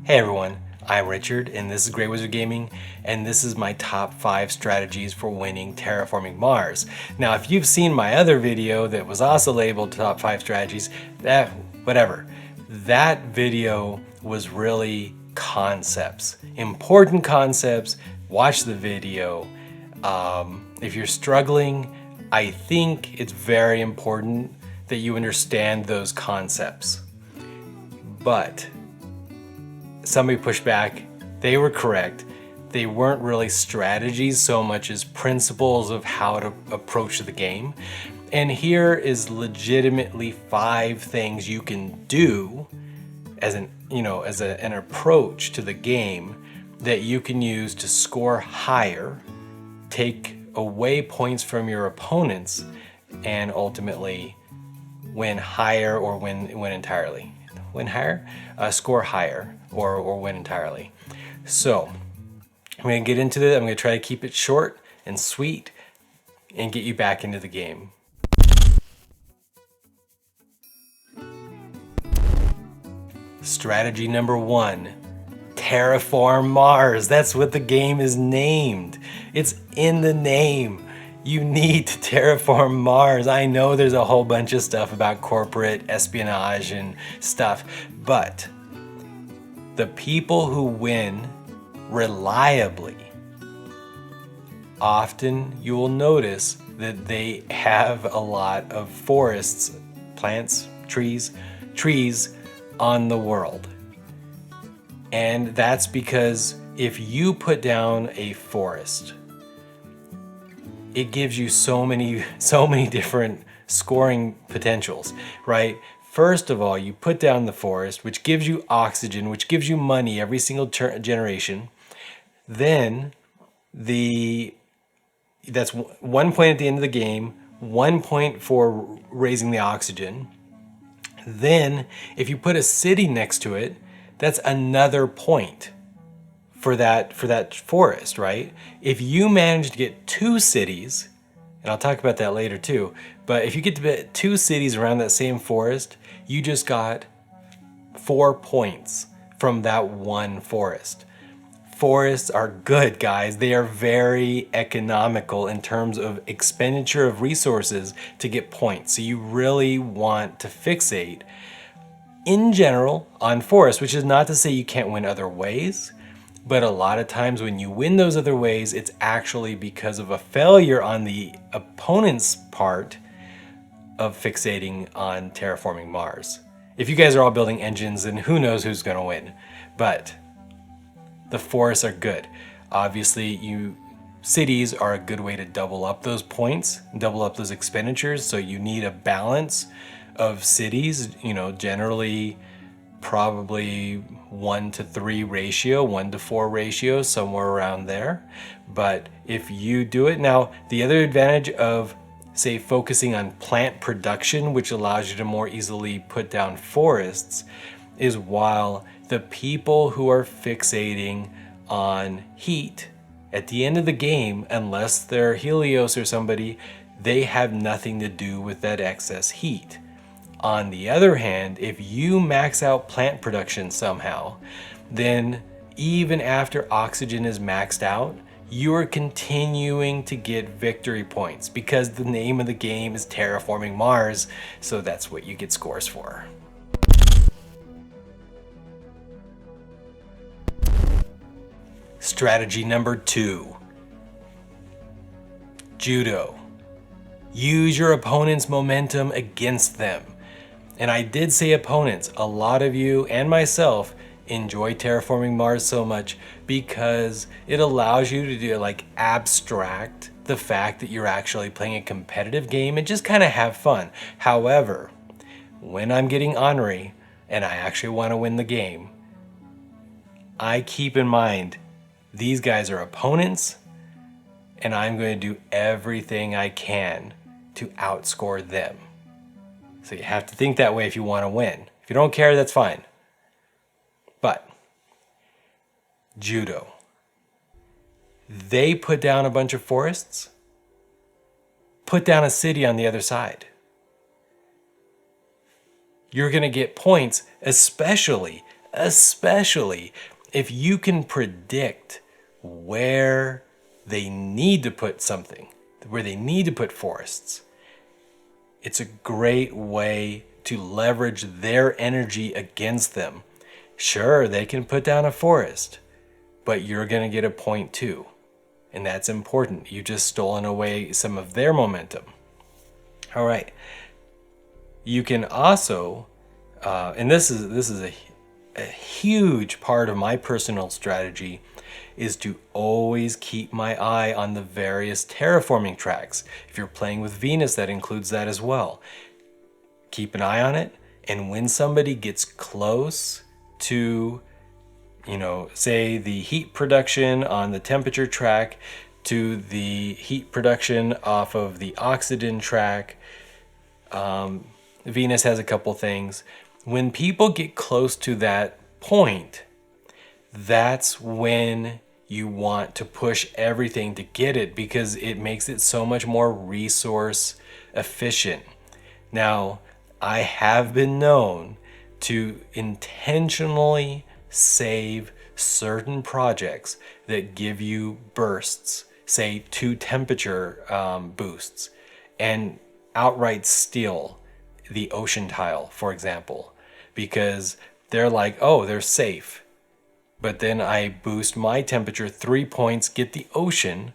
Hey everyone, I'm Richard and this is Grey Wizard Gaming, and this is my top 5 strategies for winning Terraforming Mars. Now if you've seen my other video that was also labeled top 5 strategies, that video was really concepts, important concepts. Watch the video. If you're struggling, I think it's very important that you understand those concepts. But somebody pushed back. They were correct. They weren't really strategies so much as principles of how to approach the game. And here is legitimately 5 things you can do as an approach to the game that you can use to score higher, take away points from your opponents, and ultimately win higher or win entirely. Win higher? Score higher or win entirely. So I'm going to get into it. I'm going to try to keep it short and sweet and get you back into the game. Strategy number 1, Terraform Mars. That's what the game is named. It's in the name. You need to terraform Mars. I know there's a whole bunch of stuff about corporate espionage and stuff, but the people who win reliably, often you will notice that they have a lot of forests, plants, trees on the world. And that's because if you put down a forest, it gives you so many different scoring potentials, right? First of all, you put down the forest, which gives you oxygen, which gives you money every single generation. Then that's 1 point at the end of the game, 1 point for raising the oxygen. Then if you put a city next to it, that's another point for that forest, right? If you manage to get 2 cities, and I'll talk about that later too, but if you get to 2 cities around that same forest, you just got 4 points from that one forest. Forests are good, guys. They are very economical in terms of expenditure of resources to get points. So you really want to fixate in general on forests, which is not to say you can't win other ways. But a lot of times when you win those other ways, it's actually because of a failure on the opponent's part of fixating on terraforming Mars. If you guys are all building engines, then who knows who's going to win. But the forests are good. Obviously, cities are a good way to double up those points, double up those expenditures. So you need a balance of cities, generally probably 1-to-3 ratio, 1-to-4 ratio, somewhere around there. But if you do it now, the other advantage of, say, focusing on plant production, which allows you to more easily put down forests, is while the people who are fixating on heat at the end of the game, unless they're Helios or somebody, they have nothing to do with that excess heat. On the other hand, if you max out plant production somehow, then even after oxygen is maxed out, you are continuing to get victory points because the name of the game is Terraforming Mars, so that's what you get scores for. Strategy number 2, Judo. Use your opponent's momentum against them. And I did say opponents. A lot of you and myself enjoy Terraforming Mars so much because it allows you to do abstract the fact that you're actually playing a competitive game and just kind of have fun. However, when I'm getting ornery and I actually want to win the game, I keep in mind these guys are opponents and I'm going to do everything I can to outscore them. So you have to think that way if you want to win. If you don't care, that's fine. But Judo, they put down a bunch of forests, put down a city on the other side. you're going to get points, especially especially if you can predict where they need to put something, where they need to put forests. It's a great way to leverage their energy against them. Sure, they can put down a forest, but you're going to get a point too. And that's important. You've just stolen away some of their momentum. All right. You can also, and this is a huge part of my personal strategy, is to always keep my eye on the various terraforming tracks. If you're playing with Venus, that includes that as well. Keep an eye on it, and when somebody gets close to, say the heat production on the temperature track to the heat production off of the oxygen track, Venus has a couple things. When people get close to that point, that's when you want to push everything to get it, because it makes it so much more resource efficient. Now, I have been known to intentionally save certain projects that give you bursts, say 2 temperature boosts, and outright steal the ocean tile, for example, because they're like, oh, they're safe. But then I boost my temperature 3 points, get the ocean,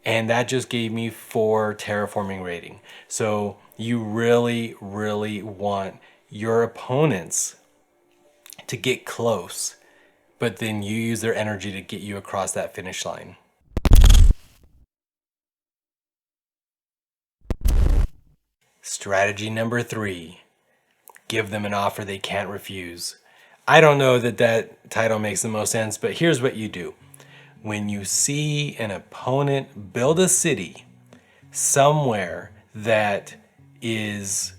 and that just gave me 4 terraforming rating. So you really, really want your opponents to get close, but then you use their energy to get you across that finish line. Strategy number 3, give them an offer they can't refuse. I don't know that title makes the most sense, but here's what you do. When you see an opponent build a city somewhere that is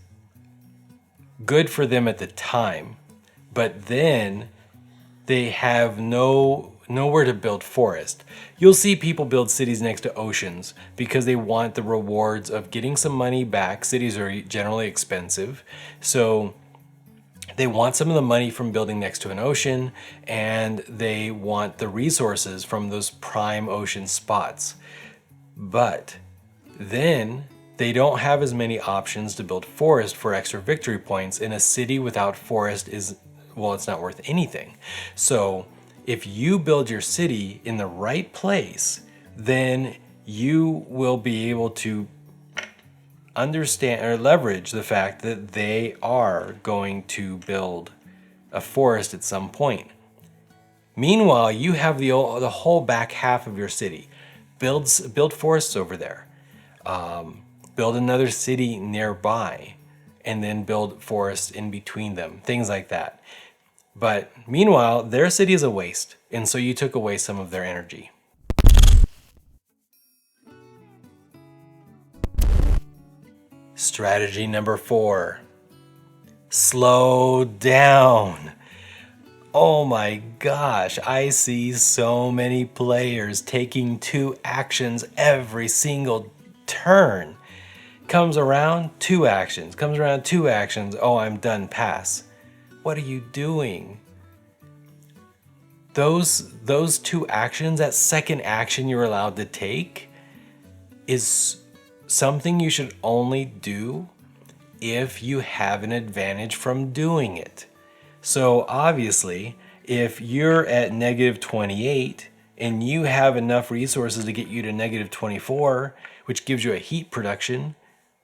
good for them at the time, but then they have nowhere to build forest. You'll see people build cities next to oceans because they want the rewards of getting some money back. Cities are generally expensive, so they want some of the money from building next to an ocean, and they want the resources from those prime ocean spots. But then they don't have as many options to build forest for extra victory points, and a city without forest is, well, it's not worth anything. So if you build your city in the right place, then you will be able to understand or leverage the fact that they are going to build a forest at some point. Meanwhile, you have the whole back half of your city. Build forests over there. Build another city nearby, and then build forests in between them. Things like that. But meanwhile, their city is a waste, and so you took away some of their energy. Strategy number 4, slow down. Oh my gosh, I see so many players taking 2 actions every single turn. Comes around, 2 actions. Comes around, 2 actions. Oh, I'm done, pass. What are you doing? Those 2 actions, that second action you're allowed to take, is something you should only do if you have an advantage from doing it. So obviously, if you're at -28 and you have enough resources to get you to -24, which gives you a heat production,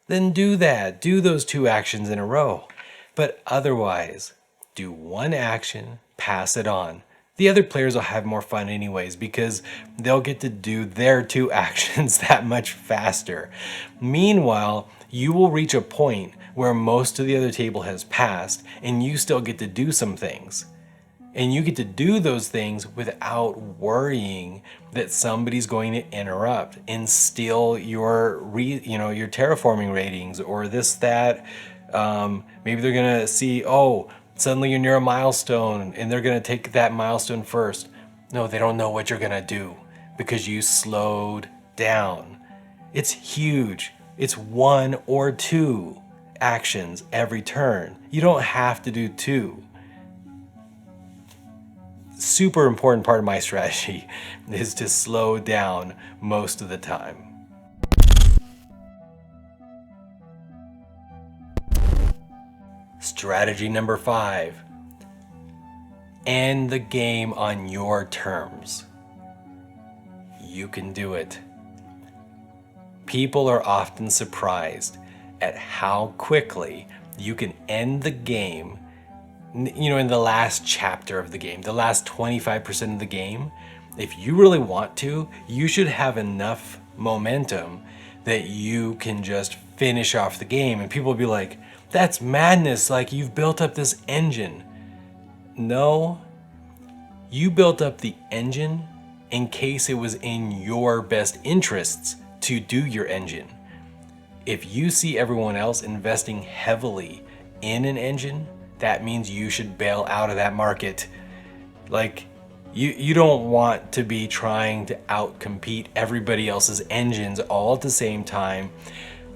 then do that. Do those 2 actions in a row. But otherwise, do 1 action, pass it on. The other players will have more fun anyways because they'll get to do their 2 actions that much faster. Meanwhile, you will reach a point where most of the other table has passed and you still get to do some things. And you get to do those things without worrying that somebody's going to interrupt and steal your terraforming ratings or this, that. Maybe they're gonna see, oh, suddenly you're near a milestone and they're gonna take that milestone first. No, they don't know what you're gonna do because you slowed down. It's huge. It's 1 or 2 actions every turn. You don't have to do 2. super important part of my strategy is to slow down most of the time. Strategy number 5. End the game on your terms. You can do it. People are often surprised at how quickly you can end the game, in the last chapter of the game, the last 25% of the game. If you really want to, you should have enough momentum that you can just finish off the game. And people will be like, that's madness, like you've built up this engine. No, you built up the engine in case it was in your best interests to do your engine. If you see everyone else investing heavily in an engine, that means you should bail out of that market. Like, you don't want to be trying to outcompete everybody else's engines all at the same time.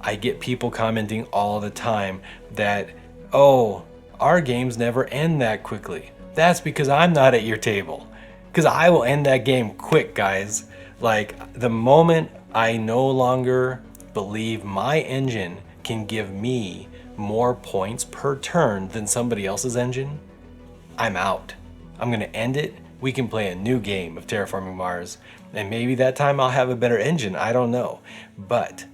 I get people commenting all the time that, oh, our games never end that quickly. That's because I'm not at your table. Because I will end that game quick, guys. Like, the moment I no longer believe my engine can give me more points per turn than somebody else's engine, I'm out. I'm gonna end it. We can play a new game of Terraforming Mars, and maybe that time I'll have a better engine. I don't know. But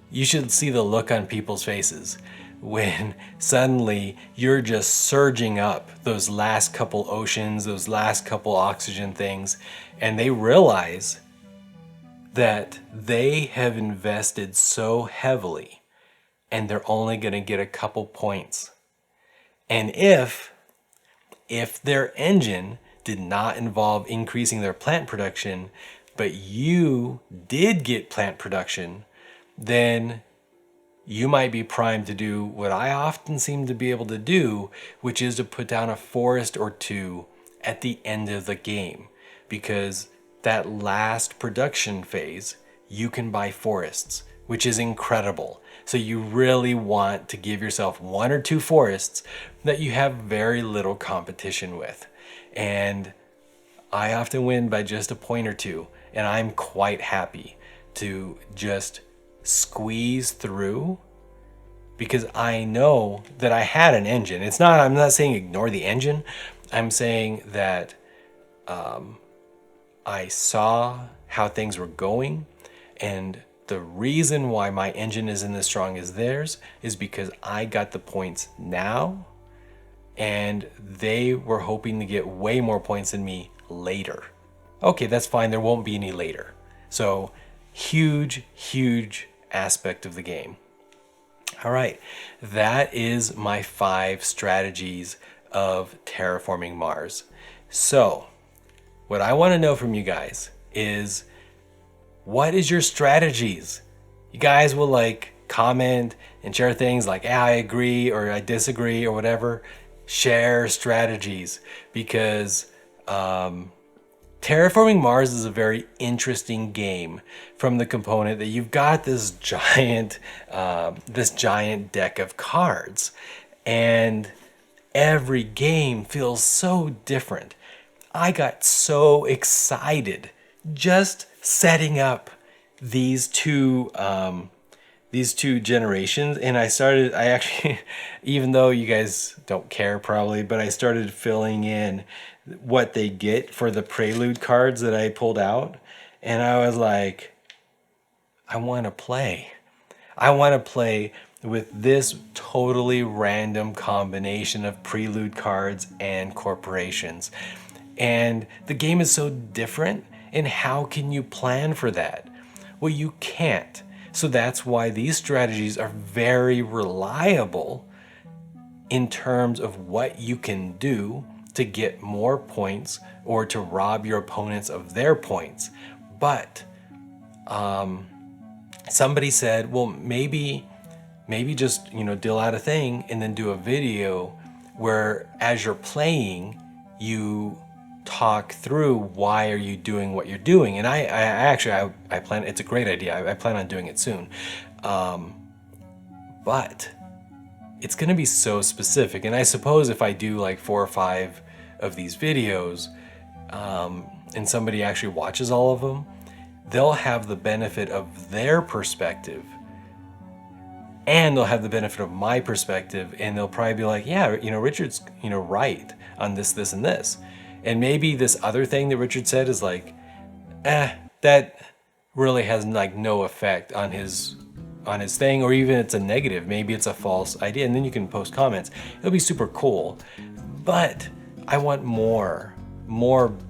you should see the look on people's faces when suddenly you're just surging up those last couple oceans, those last couple oxygen things, and they realize that they have invested so heavily and they're only going to get a couple points. And if their engine did not involve increasing their plant production, but you did get plant production, then you might be primed to do what I often seem to be able to do, which is to put down a forest or two at the end of the game. Because that last production phase, you can buy forests, which is incredible. So you really want to give yourself 1 or 2 forests that you have very little competition with. And I often win by just a point or two, and I'm quite happy to just squeeze through because I know that I had an engine. I'm not saying ignore the engine. I'm saying that I saw how things were going, and the reason why my engine isn't as strong as theirs is because I got the points now, and they were hoping to get way more points than me later. Okay, that's fine. There won't be any later. So huge aspect of the game. All right, that is my 5 strategies of terraforming Mars. So what I want to know from you guys is, what is your strategies? You guys will like comment and share things like, yeah, I agree or I disagree or whatever. Share strategies, because Terraforming Mars is a very interesting game from the component that you've got this giant deck of cards, and every game feels so different. I got so excited just setting up these two generations, and I actually, even though you guys don't care probably, but I started filling in what they get for the prelude cards that I pulled out, and I was like, I want to play with this totally random combination of prelude cards and corporations. And the game is so different, and how can you plan for that? Well, you can't. So that's why these strategies are very reliable in terms of what you can do to get more points or to rob your opponents of their points. But somebody said, well, maybe just, deal out a thing and then do a video where as you're playing, you talk through why are you doing what you're doing. And I plan, it's a great idea. I plan on doing it soon. But it's going to be so specific. And I suppose if I do like 4 or 5 of these videos, and somebody actually watches all of them, they'll have the benefit of their perspective, and they'll have the benefit of my perspective, and they'll probably be like, yeah, Richard's, right on this, this, and this. And maybe this other thing that Richard said is like, that really has like no effect on his thing, or even it's a negative. Maybe it's a false idea, and then you can post comments. It'll be super cool. But I want more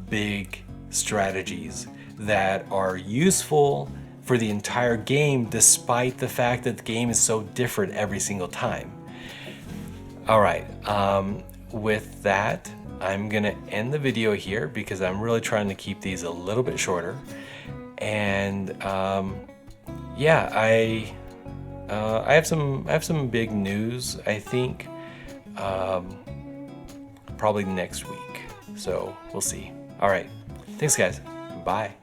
big strategies that are useful for the entire game, despite the fact that the game is so different every single time. All right, with that, I'm gonna end the video here because I'm really trying to keep these a little bit shorter. And yeah, I have some big news, I think, probably next week. So we'll see. All right, thanks guys. Bye.